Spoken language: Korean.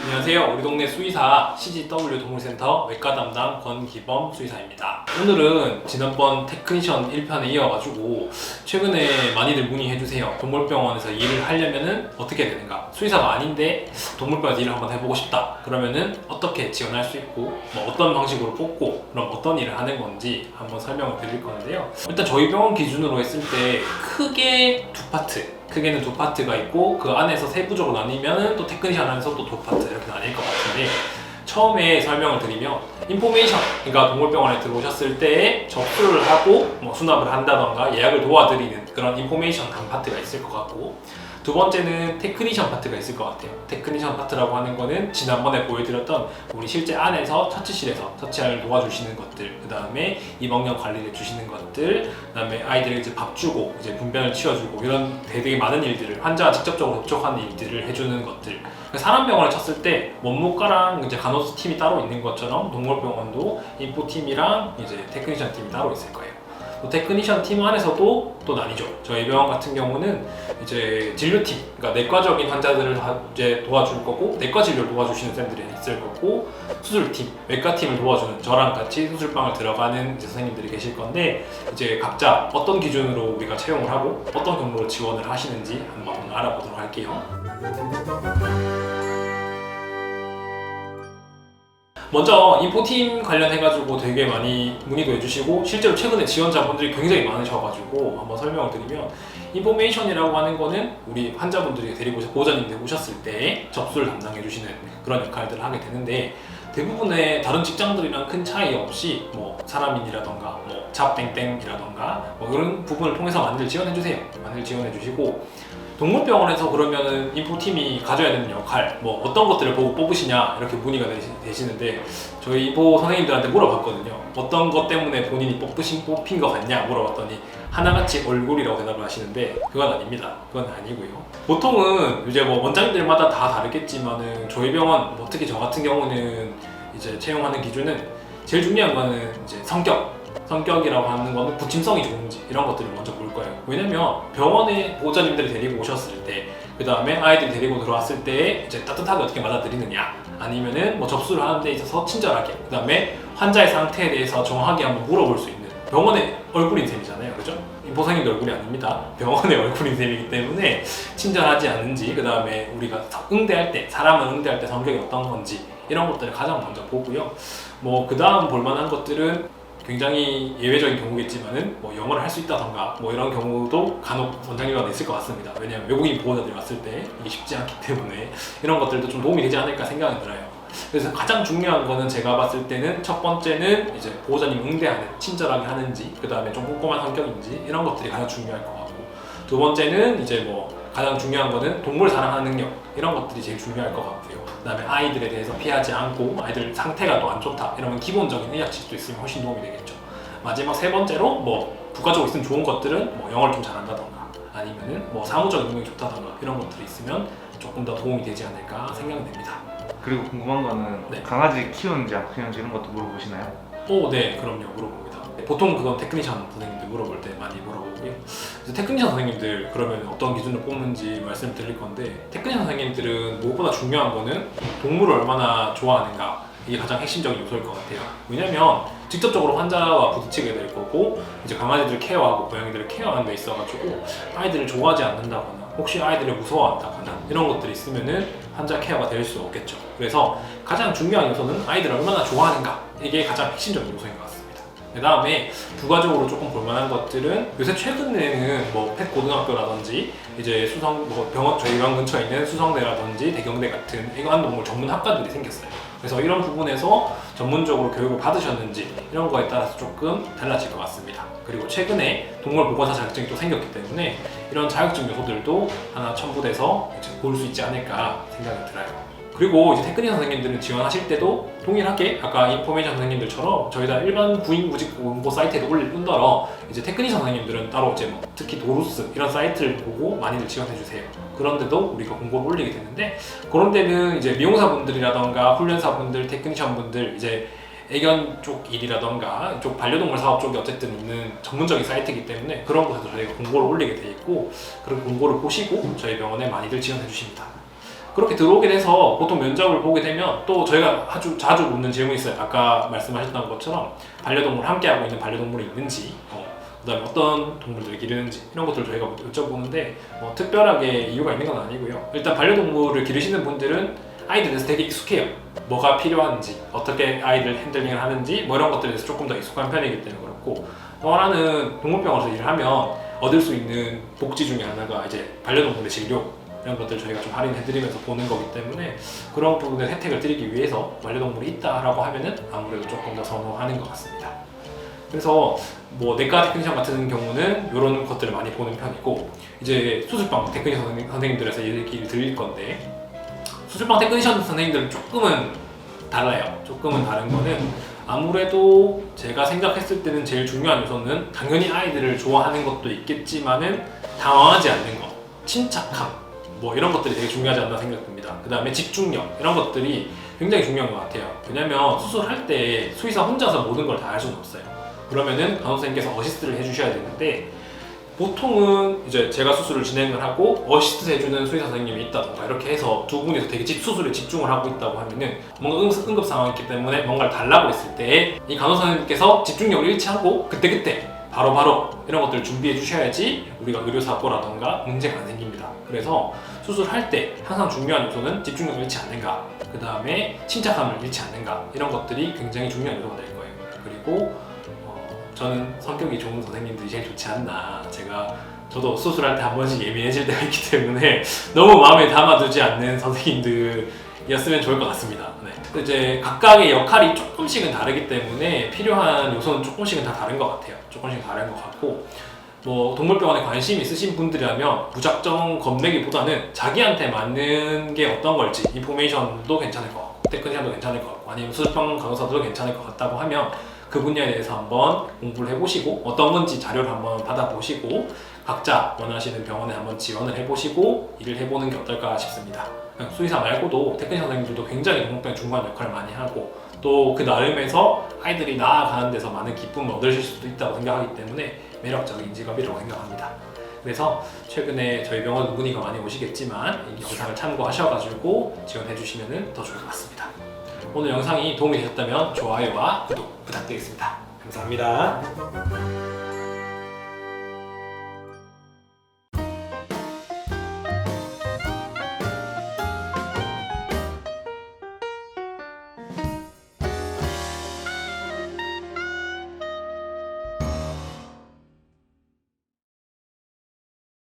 안녕하세요. 우리 동네 수의사 CGW 동물센터 외과 담당 권기범 수의사입니다. 오늘은 지난번 테크니션 1편에 이어가지고 최근에 많이들 문의해주세요. 동물병원에서 일을 하려면은 어떻게 해야 되는가? 수의사가 아닌데 동물병원에서 일을 한번 해보고 싶다. 그러면은 어떻게 지원할 수 있고 뭐 어떤 방식으로 뽑고 그럼 어떤 일을 하는 건지 한번 설명을 드릴 건데요. 일단 저희 병원 기준으로 했을 때 크게 두 파트, 크게는 두 파트가 있고 그 안에서 세부적으로 나뉘면 또 테크니션 안에서 또 두 파트 이렇게 나뉠 것 같은데, 처음에 설명을 드리면 인포메이션, 그러니까 동물병원에 들어오셨을 때 접수를 하고 뭐 수납을 한다던가 예약을 도와드리는 그런 인포메이션 한 파트가 있을 것 같고, 두 번째는 테크니션 파트가 있을 것 같아요. 테크니션 파트라고 하는 거는 지난번에 보여드렸던 우리 실제 안에서 처치실에서 처치를 도와주시는 것들, 그 다음에 입원경 관리를 해주시는 것들, 그 다음에 아이들에게 이제 밥 주고 이제 분변을 치워주고 이런 되게 많은 일들을, 환자와 직접적으로 접촉하는 일들을 해주는 것들. 사람 병원에 쳤을 때 원무과랑 이제 간호사 팀이 따로 있는 것처럼 동물병원도 인포팀이랑 이제 테크니션 팀이 따로 있을 거예요. 테크니션 팀 안에서도 또 나뉘죠. 저희 병원 같은 경우는 이제 진료팀, 그러니까 내과적인 환자들을 이제 도와줄 거고, 내과 진료를 도와주시는 쌤들이 있을 거고, 수술팀, 외과팀을 도와주는 저랑 같이 수술방을 들어가는 이제 선생님들이 계실 건데, 이제 각자 어떤 기준으로 우리가 채용을 하고 어떤 경로로 지원을 하시는지 한번 알아보도록 할게요. 먼저 인포팀 관련해가지고 되게 많이 문의도 해주시고 실제로 최근에 지원자분들이 굉장히 많으셔가지고 한번 설명을 드리면, 인포메이션이라고 하는 거는 우리 환자분들이 데리고 보호자님들 오셨을 때 접수를 담당해주시는 그런 역할들을 하게 되는데, 대부분의 다른 직장들이랑 큰 차이 없이 뭐 사람인이라던가 뭐 잡땡땡이라던가 뭐 이런 부분을 통해서 많이들 지원해주세요. 많이들 지원해주시고, 동물병원에서 그러면은 인포팀이 가져야 되는 역할, 뭐 어떤 것들을 보고 뽑으시냐 이렇게 문의가 되시는데, 저희 인포 선생님들한테 물어봤거든요. 어떤 것 때문에 본인이 뽑힌 것 같냐 물어봤더니 하나같이 얼굴이라고 대답을 하시는데, 그건 아닙니다. 그건 아니고요. 보통은 이제 뭐 원장님들마다 다 다르겠지만은 저희 병원, 뭐 특히 저 같은 경우는 이제 채용하는 기준은 제일 중요한 거는 이제 성격이라고 하는 거는 부침성이 좋은지 이런 것들을 먼저 볼 거예요. 왜냐면 병원에 보호자님들이 데리고 오셨을 때, 그 다음에 아이들이 데리고 들어왔을 때 이제 따뜻하게 어떻게 받아들이느냐, 아니면은 뭐 접수를 하는 데 있어서 친절하게, 그 다음에 환자의 상태에 대해서 정확하게 한번 물어볼 수 있는, 병원의 얼굴인 셈이잖아요, 그죠? 인포선생님도 얼굴이 아닙니다. 병원의 얼굴인 셈이기 때문에 친절하지 않은지, 그 다음에 우리가 응대할 때, 사람을 응대할 때 성격이 어떤 건지 이런 것들을 가장 먼저 보고요. 뭐 그 다음 볼만한 것들은 굉장히 예외적인 경우겠지만은 뭐 영어를 할 수 있다던가 뭐 이런 경우도 간혹 원장님마다 있을 것 같습니다. 왜냐하면 외국인 보호자들이 왔을 때 이게 쉽지 않기 때문에 이런 것들도 좀 도움이 되지 않을까 생각이 들어요. 그래서 가장 중요한 거는 제가 봤을 때는 첫 번째는 이제 보호자님 응대하는, 친절하게 하는지, 그 다음에 좀 꼼꼼한 성격인지 이런 것들이 가장 중요할 것 같고, 두 번째는 이제 뭐 가장 중요한 거는 동물 사랑하는 능력, 이런 것들이 제일 중요할 것 같고요. 그 다음에 아이들에 대해서 피하지 않고 아이들 상태가 또 안 좋다 이러면 기본적인 의학 지식도 있으면 훨씬 도움이 되겠죠. 마지막 세 번째로 뭐 부가적으로 있으면 좋은 것들은 뭐 영어를 좀 잘한다던가 아니면은 뭐 사무적인 능력이 좋다던가 이런 것들이 있으면 조금 더 도움이 되지 않을까 생각이 됩니다. 그리고 궁금한 거는 네. 강아지 키우는지 안 키우는지 이런 것도 물어보시나요? 네, 그럼요. 물어봅니다. 보통 그건 테크니션 선생님들 물어볼 때 많이 물어보고요. 그래서 테크니션 선생님들 그러면 어떤 기준으로 뽑는지 말씀드릴 건데, 테크니션 선생님들은 무엇보다 중요한 거는 동물을 얼마나 좋아하는가, 이게 가장 핵심적인 요소일 것 같아요. 왜냐면 직접적으로 환자와 부딪히게 될 거고, 이제 강아지들을 케어하고 고양이들을 케어하는 데 있어가지고 아이들을 좋아하지 않는다거나 혹시 아이들을 무서워한다거나 이런 것들이 있으면은 환자 케어가 될 수 없겠죠. 그래서 가장 중요한 요소는 아이들을 얼마나 좋아하는가, 이게 가장 핵심적인 요소인 것 같습니다. 그 다음에 부가적으로 조금 볼만한 것들은, 요새 최근에는 뭐 펫 고등학교라든지 이제 수성 뭐 병원, 저희 병원 근처에 있는 수성대라든지 대경대 같은 애완동물 전문 학과들이 생겼어요. 그래서 이런 부분에서 전문적으로 교육을 받으셨는지 이런 거에 따라서 조금 달라질 것 같습니다. 그리고 최근에 동물보건사 자격증이 또 생겼기 때문에 이런 자격증 요소들도 하나 첨부돼서 볼 수 있지 않을까 생각이 들어요. 그리고 이제 테크니션 선생님들은 지원하실 때도 동일하게 아까 인포메이션 선생님들처럼 저희가 일반 구인구직 공고 사이트에도 올릴 뿐더러 이제 테크니션 선생님들은 따로 이제 뭐 특히 도루스 이런 사이트를 보고 많이들 지원해 주세요. 그런데도 우리가 공고를 올리게 되는데, 그런 데는 이제 미용사분들이라던가 훈련사분들, 테크니션분들, 이제 애견 쪽 일이라던가 이쪽 반려동물 사업 쪽이 어쨌든 있는 전문적인 사이트이기 때문에 그런 곳에서 저희가 공고를 올리게 돼 있고, 그런 공고를 보시고 저희 병원에 많이들 지원해 주십니다. 그렇게 들어오게 돼서 보통 면접을 보게 되면 또 저희가 아주 자주 묻는 질문이 있어요. 아까 말씀하셨던 것처럼 반려동물 함께하고 있는 반려동물이 있는지, 그다음에 어떤 동물들을 기르는지 이런 것들을 저희가 여쭤보는데 뭐 특별하게 이유가 있는 건 아니고요. 일단 반려동물을 기르시는 분들은 아이들에 대해서 되게 익숙해요. 뭐가 필요한지, 어떻게 아이들 핸들링을 하는지 뭐 이런 것들에 대해서 조금 더 익숙한 편이기 때문에 그렇고, 또 하나는 동물병원에서 일을 하면 얻을 수 있는 복지 중에 하나가 이제 반려동물의 진료 이런 것들 저희가 좀 할인해드리면서 보는 거기 때문에 그런 부분에 혜택을 드리기 위해서 반려동물이 있다라고 하면은 아무래도 조금 더 선호하는 것 같습니다. 그래서 뭐 내과 테크니션 같은 경우는 이런 것들을 많이 보는 편이고, 이제 수술방 테크니션 선생님들에서 얘기를 드릴 건데, 수술방 테크니션 선생님들은 조금은 달라요. 조금은 다른 거는 아무래도 제가 생각했을 때는 제일 중요한 요소는 당연히 아이들을 좋아하는 것도 있겠지만은 당황하지 않는 것, 침착함 뭐 이런 것들이 되게 중요하지 않나 생각됩니다. 그 다음에 집중력 이런 것들이 굉장히 중요한 것 같아요. 왜냐면 수술할 때 수의사 혼자서 모든 걸 다 할 수는 없어요. 그러면은 간호사님께서 어시스트를 해주셔야 되는데, 보통은 이제 제가 수술을 진행을 하고 어시스트 해주는 수의사 선생님이 있다던가 이렇게 해서 두 분이서 되게 수술에 집중을 하고 있다고 하면은 뭔가 응급 상황이기 때문에 뭔가를 달라고 했을 때 이 간호사 선생님께서 집중력을 잃지 않고 그때그때 바로바로 이런 것들을 준비해 주셔야지 우리가 의료사고라던가 문제가 안 생깁니다. 그래서 수술할 때 항상 중요한 요소는 집중력을 잃지 않는가, 그 다음에 침착함을 잃지 않는가, 이런 것들이 굉장히 중요한 요소가 될 거예요. 그리고 저는 성격이 좋은 선생님들이 제일 좋지 않나. 저도 수술할 때 한 번씩 예민해질 때가 있기 때문에 너무 마음에 담아두지 않는 선생님들이었으면 좋을 것 같습니다. 네. 이제 각각의 역할이 조금씩은 다르기 때문에 필요한 요소는 조금씩은 다 다른 것 같아요. 조금씩 다른 것 같고, 뭐 동물병원에 관심 있으신 분들이라면 무작정 겁내기보다는 자기한테 맞는 게 어떤 걸지 인포메이션도 괜찮을 것 같고, 테크니션도 괜찮을 것 같고, 아니면 수술병 간호사도 괜찮을 것 같다고 하면 그 분야에 대해서 한번 공부를 해보시고 어떤 건지 자료를 한번 받아보시고 각자 원하시는 병원에 한번 지원을 해보시고 일을 해보는 게 어떨까 싶습니다. 수의사 말고도 테크니션 선생님들도 굉장히 동물병 중요한 역할을 많이 하고, 또 그 나름에서 아이들이 나아가는 데서 많은 기쁨을 얻으실 수도 있다고 생각하기 때문에 매력적인 직업이라고 생각합니다. 그래서 최근에 저희 병원 문의가 많이 오시겠지만 이 영상을 참고하셔가지고 지원해주시면 더 좋을 것 같습니다. 오늘 영상이 도움이 되셨다면 좋아요와 구독 부탁드리겠습니다. 감사합니다.